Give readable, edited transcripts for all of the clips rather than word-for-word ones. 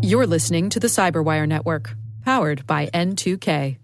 You're listening to the Cyberwire Network, powered by N2K.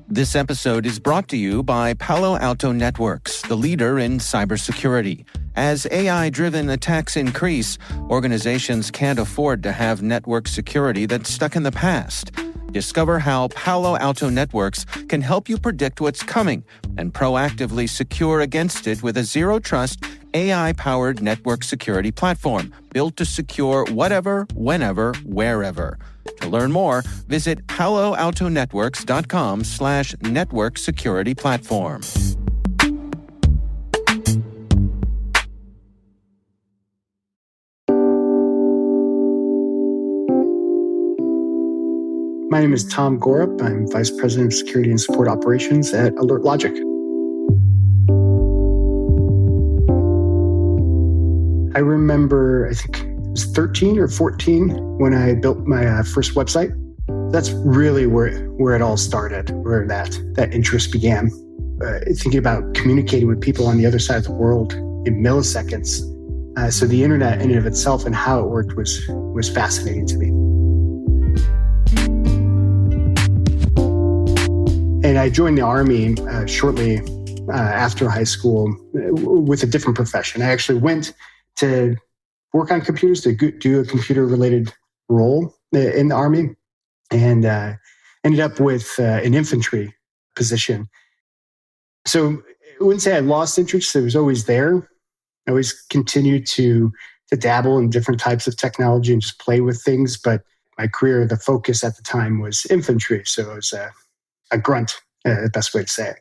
This episode is brought to you by Palo Alto Networks, the leader in cybersecurity. As AI-driven attacks increase, organizations can't afford to have network security that's stuck in the past. Discover how Palo Alto Networks can help you predict what's coming and proactively secure against it with a zero-trust, AI-powered network security platform built to secure whatever, whenever, wherever. To learn more, visit paloaltonetworks.com/network security platform. My name is Tom Gorup. I'm Vice President of Security and Support Operations at AlertLogic. I remember, I think I was 13 or 14 when I built my first website. That's really where it all started, where that interest began. Thinking about communicating with people on the other side of the world in milliseconds. So the internet in and of itself and how it worked was fascinating to me. And I joined the Army shortly after high school with a different profession. I actually went to work on computers, to do a computer-related role in the Army, and ended up with an infantry position. So I wouldn't say I lost interest. It was always there. I always continued to dabble in different types of technology and just play with things. But my career, the focus at the time was infantry. So it was a grunt, the best way to say it.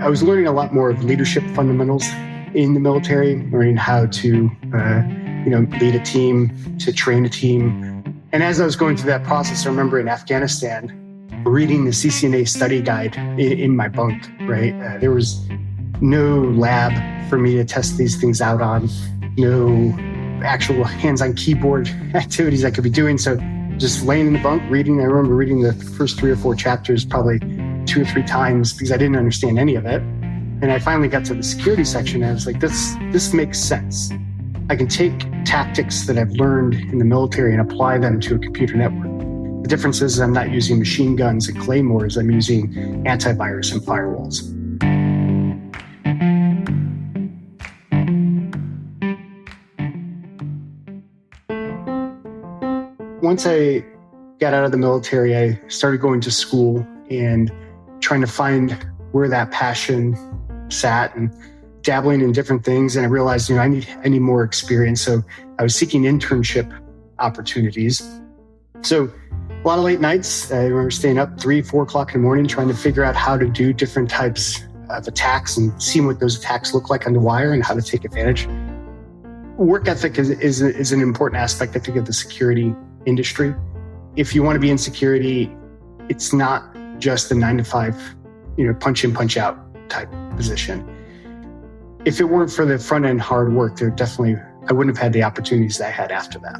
I was learning a lot more of leadership fundamentals in the military, learning how to lead a team, to train a team. And as I was going through that process, I remember in Afghanistan, reading the CCNA study guide in my bunk, right? There was no lab for me to test these things out on, no actual hands-on keyboard activities I could be doing. So just laying in the bunk, reading. I remember reading the first 3 or 4 chapters probably 2 or 3 times because I didn't understand any of it. And I finally got to the security section and I was like, this makes sense. I can take tactics that I've learned in the military and apply them to a computer network. The difference is I'm not using machine guns and claymores. I'm using antivirus and firewalls. Once I got out of the military, I started going to school and trying to find where that passion sat and dabbling in different things. And I realized, I need more experience. So I was seeking internship opportunities. So a lot of late nights, I remember staying up 3, 4 o'clock in the morning, trying to figure out how to do different types of attacks and seeing what those attacks look like on the wire and how to take advantage. Work ethic is an important aspect, I think, of the security industry. If you want to be in security, it's not just a 9-to-5, punch in, punch out type position. If it weren't for the front end hard work, I wouldn't have had the opportunities that I had after that.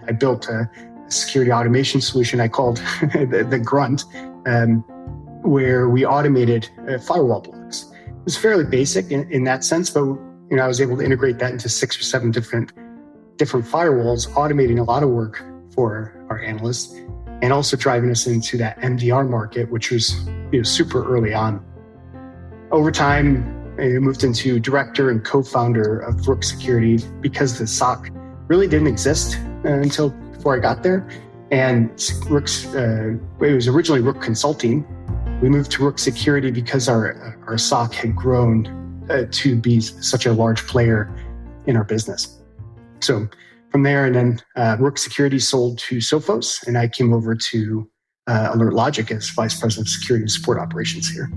I built a security automation solution I called the Grunt, where we automated firewall blocks. It was fairly basic in that sense, but I was able to integrate that into 6 or 7 different firewalls, automating a lot of work for our analysts, and also driving us into that MDR market, which was super early on. Over time, I moved into director and co-founder of Rook Security because the SOC really didn't exist until before I got there. And it was originally Rook Consulting. We moved to Rook Security because our SOC had grown to be such a large player in our business. So from there, and then Rook Security sold to Sophos, and I came over to AlertLogic as Vice President of Security and Support Operations here.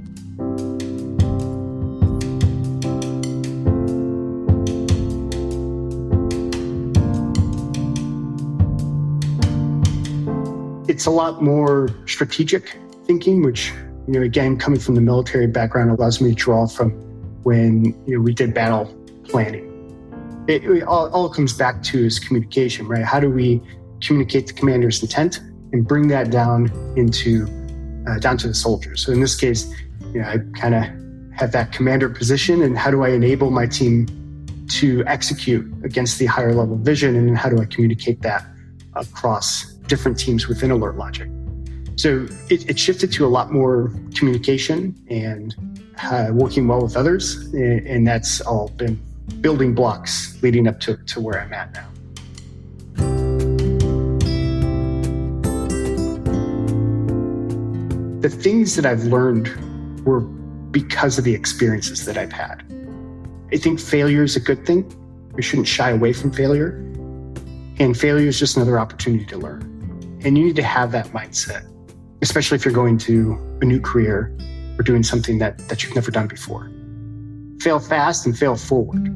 It's a lot more strategic thinking, which, again, coming from the military background, allows me to draw from when we did battle planning. It all comes back to is communication, right? How do we communicate the commander's intent and bring that down into down to the soldiers. So in this case, I kind of have that commander position, and how do I enable my team to execute against the higher level vision, and how do I communicate that across different teams within Alert Logic? So it shifted to a lot more communication and working well with others, and that's all been building blocks leading up to where I'm at now. The things that I've learned were because of the experiences that I've had. I think failure is a good thing. We shouldn't shy away from failure. And failure is just another opportunity to learn. And you need to have that mindset, especially if you're going to a new career or doing something that you've never done before. Fail fast and fail forward.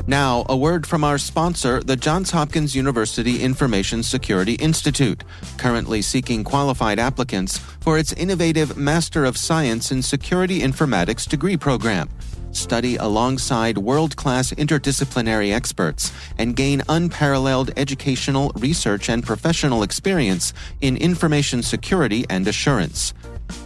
Now, a word from our sponsor, the Johns Hopkins University Information Security Institute, currently seeking qualified applicants for its innovative Master of Science in Security Informatics degree program. Study alongside world-class interdisciplinary experts and gain unparalleled educational, research, and professional experience in information security and assurance.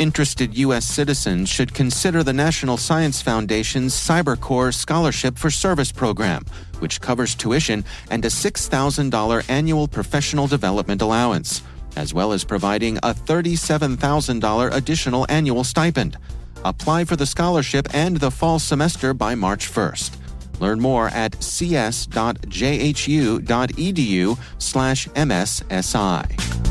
Interested U.S. citizens should consider the National Science Foundation's CyberCore Scholarship for Service program, which covers tuition and a $6,000 annual professional development allowance, as well as providing a $37,000 additional annual stipend. Apply for the scholarship and the fall semester by March 1st. Learn more at cs.jhu.edu/MSSI.